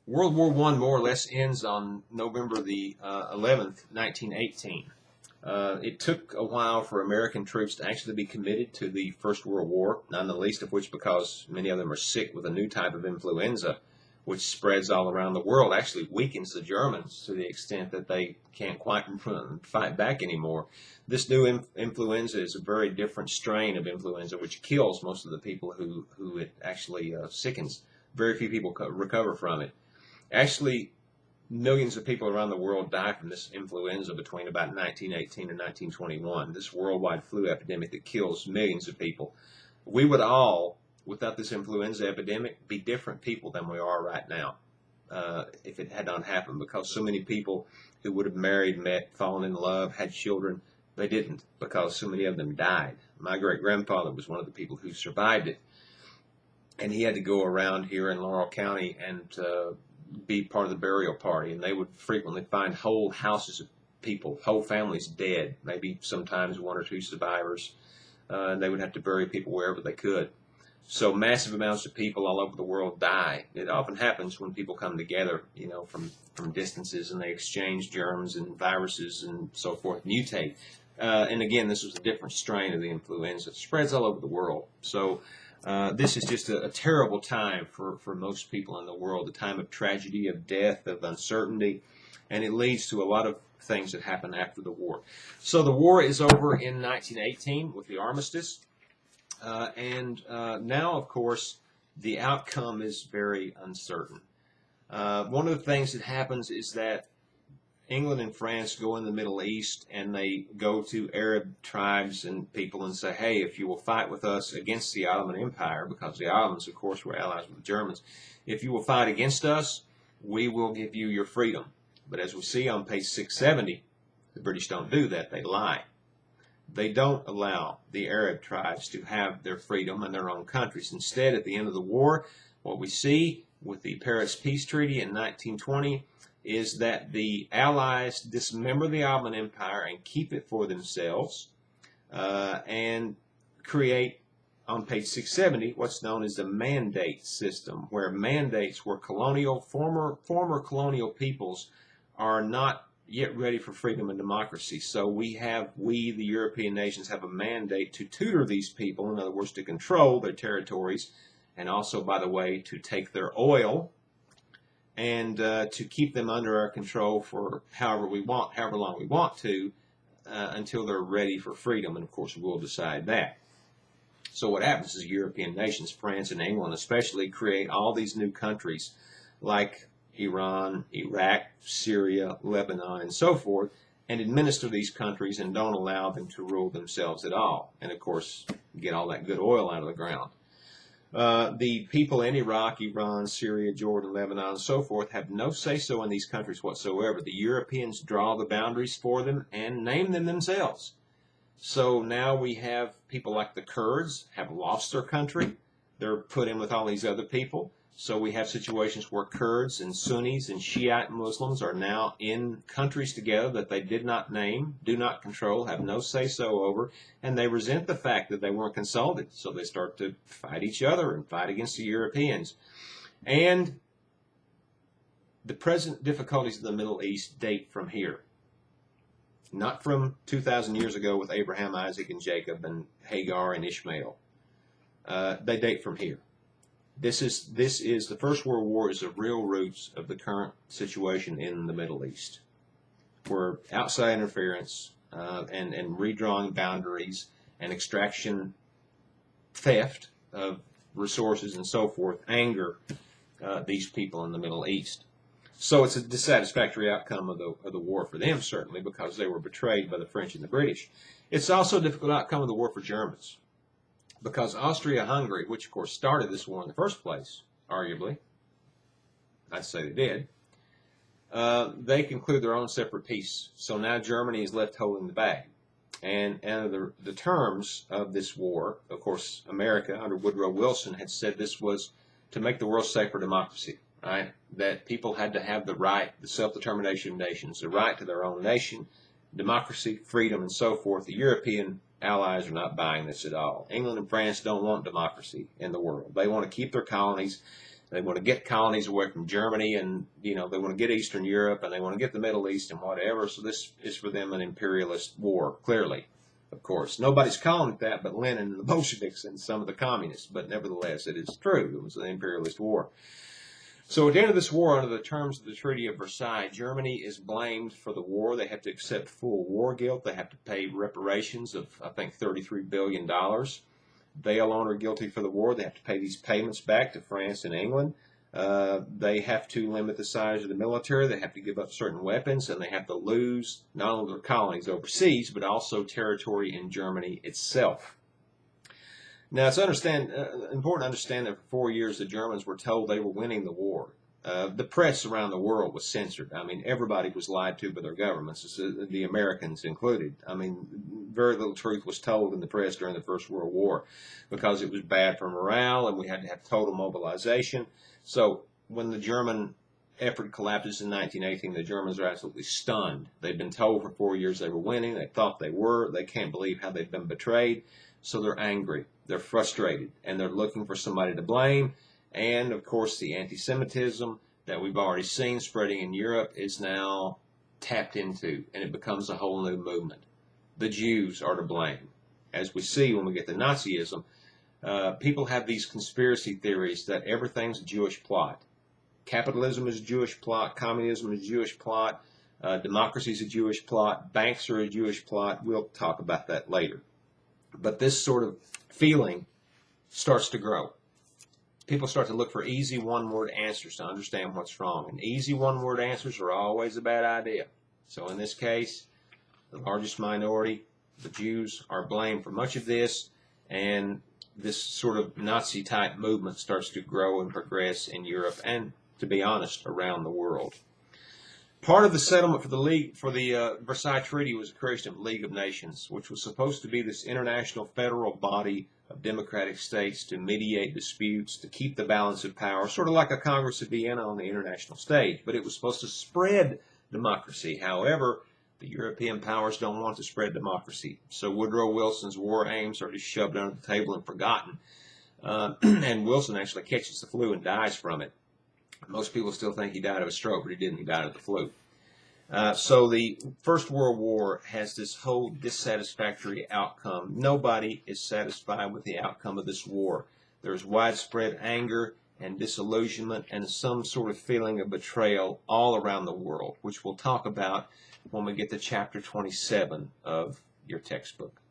World War I more or less ends on November the 11th, 1918. It took a while for American troops to actually be committed to the First World War, none the least of which because many of them are sick with a new type of influenza, which spreads all around the world, actually weakens the Germans to the extent that they can't quite fight back anymore. This new influenza is a very different strain of influenza, which kills most of the people who it actually sickens. Very few people recover from it. Actually, millions of people around the world die from this influenza between about 1918 and 1921, this worldwide flu epidemic that kills millions of people. We would all, without this influenza epidemic, be different people than we are right now if it had not happened, because so many people who would have married, met, fallen in love, had children, they didn't, because so many of them died. My great-grandfather was one of the people who survived it, and he had to go around here in Laurel County and be part of the burial party, and they would frequently find whole houses of people, whole families dead, maybe sometimes one or two survivors, and they would have to bury people wherever they could. So massive amounts of people all over the world die. It often happens when people come together, you know, from distances, and they exchange germs and viruses and so forth, mutate. And again, this was a different strain of the influenza. It spreads all over the world. So this is just a terrible time for most people in the world, a time of tragedy, of death, of uncertainty, and it leads to a lot of things that happen after the war. So the war is over in 1918 with the armistice, and now, of course, the outcome is very uncertain. One of the things that happens is that England and France go in the Middle East, and they go to Arab tribes and people and say, hey, if you will fight with us against the Ottoman Empire, because the Ottomans, of course, were allies with the Germans, if you will fight against us, we will give you your freedom. But as we see on page 670, the British don't do that. They lie. They don't allow the Arab tribes to have their freedom in their own countries. Instead, at the end of the war, what we see with the Paris Peace Treaty in 1920 is that the Allies dismember the Ottoman Empire and keep it for themselves, and create, on page 670, what's known as the mandate system, where mandates where former colonial peoples are not yet ready for freedom and democracy. So we, the European nations, have a mandate to tutor these people, in other words, to control their territories, and also, by the way, to take their oil, and to keep them under our control for however long we want to, until they're ready for freedom, and of course we'll decide that. So what happens is European nations, France and England especially, create all these new countries like Iran, Iraq, Syria, Lebanon, and so forth, and administer these countries and don't allow them to rule themselves at all, and of course get all that good oil out of the ground. The people in Iraq, Iran, Syria, Jordan, Lebanon, and so forth have no say-so in these countries whatsoever. The Europeans draw the boundaries for them and name them themselves. So now we have people like the Kurds have lost their country. They're put in with all these other people. So we have situations where Kurds and Sunnis and Shiite Muslims are now in countries together that they did not name, do not control, have no say-so over, and they resent the fact that they weren't consulted. So they start to fight each other and fight against the Europeans. And the present difficulties of the Middle East date from here. Not from 2,000 years ago with Abraham, Isaac, and Jacob, and Hagar and Ishmael. They date from here. This is the First World War is the real roots of the current situation in the Middle East, where outside interference and redrawing boundaries and extraction, theft of resources and so forth anger these people in the Middle East. So it's a dissatisfactory outcome of the war for them, certainly, because they were betrayed by the French and the British. It's also a difficult outcome of the war for Germans, because Austria-Hungary, which of course started this war in the first place, arguably, I'd say they did, they conclude their own separate peace. So now Germany is left holding the bag. And the terms of this war, of course, America under Woodrow Wilson had said this was to make the world safe for democracy, right? That people had to have the right, the self-determination of nations, the right to their own nation, democracy, freedom, and so forth. The European allies are not buying this at all. England and France don't want democracy in the world. They want to keep their colonies. They want to get colonies away from Germany, and they want to get Eastern Europe, and they want to get the Middle East and whatever. So this is for them an imperialist war, clearly. Of course, nobody's calling it that but Lenin and the Bolsheviks and some of the communists. But nevertheless, it is true. It was an imperialist war. So at the end of this war, under the terms of the Treaty of Versailles, Germany is blamed for the war. They have to accept full war guilt. They have to pay reparations of, I think, $33 billion. They alone are guilty for the war. They have to pay these payments back to France and England. They have to limit the size of the military. They have to give up certain weapons, and they have to lose not only their colonies overseas, but also territory in Germany itself. Now, it's important to understand that for 4 years the Germans were told they were winning the war. The press around the world was censored. I mean, everybody was lied to by their governments, the Americans included. I mean, very little truth was told in the press during the First World War because it was bad for morale, and we had to have total mobilization. So when the German effort collapses in 1918, the Germans are absolutely stunned. They've been told for 4 years they were winning. They thought they were. They can't believe how they've been betrayed. So they're angry. They're frustrated, and they're looking for somebody to blame. And, of course, the anti-Semitism that we've already seen spreading in Europe is now tapped into, and it becomes a whole new movement. The Jews are to blame. As we see when we get to Nazism, people have these conspiracy theories that everything's a Jewish plot. Capitalism is a Jewish plot. Communism is a Jewish plot. Democracy is a Jewish plot. Banks are a Jewish plot. We'll talk about that later. But this sort of feeling starts to grow. People start to look for easy one-word answers to understand what's wrong. And easy one-word answers are always a bad idea. So in this case, the largest minority, the Jews, are blamed for much of this. And this sort of Nazi-type movement starts to grow and progress in Europe and, to be honest, around the world. Part of the settlement for the Versailles Treaty was the creation of the League of Nations, which was supposed to be this international federal body of democratic states to mediate disputes, to keep the balance of power, sort of like a Congress of Vienna on the international stage. But it was supposed to spread democracy. However, the European powers don't want to spread democracy. So Woodrow Wilson's war aims are just shoved under the table and forgotten. And Wilson actually catches the flu and dies from it. Most people still think he died of a stroke, but he didn't. He died of the flu. So the First World War has this whole dissatisfactory outcome. Nobody is satisfied with the outcome of this war. There's widespread anger and disillusionment and some sort of feeling of betrayal all around the world, which we'll talk about when we get to chapter 27 of your textbook.